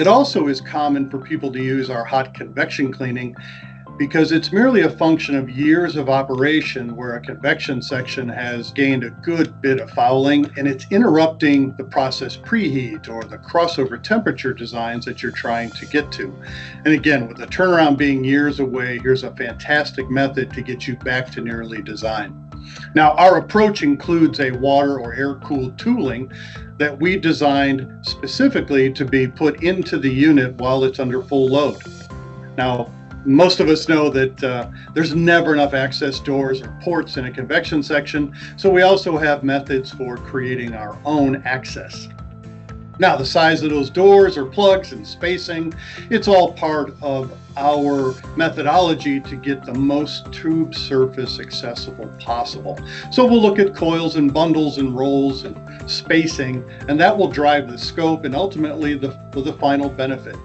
It also is common for people to use our hot convection cleaning because it's merely a function of years of operation where a convection section has gained a good bit of fouling and it's interrupting the process preheat or the crossover temperature designs that you're trying to get to. And again, with the turnaround being years away, here's a fantastic method to get you back to nearly design. Now, our approach includes a water or air-cooled tooling that we designed specifically to be put into the unit while it's under full load. Now, most of us know that there's never enough access doors or ports in a convection section, so we also have methods for creating our own access. Now, the size of those doors or plugs and spacing, it's all part of our methodology to get the most tube surface accessible possible. So we'll look at coils and bundles and rolls and spacing, and that will drive the scope and ultimately the final benefit.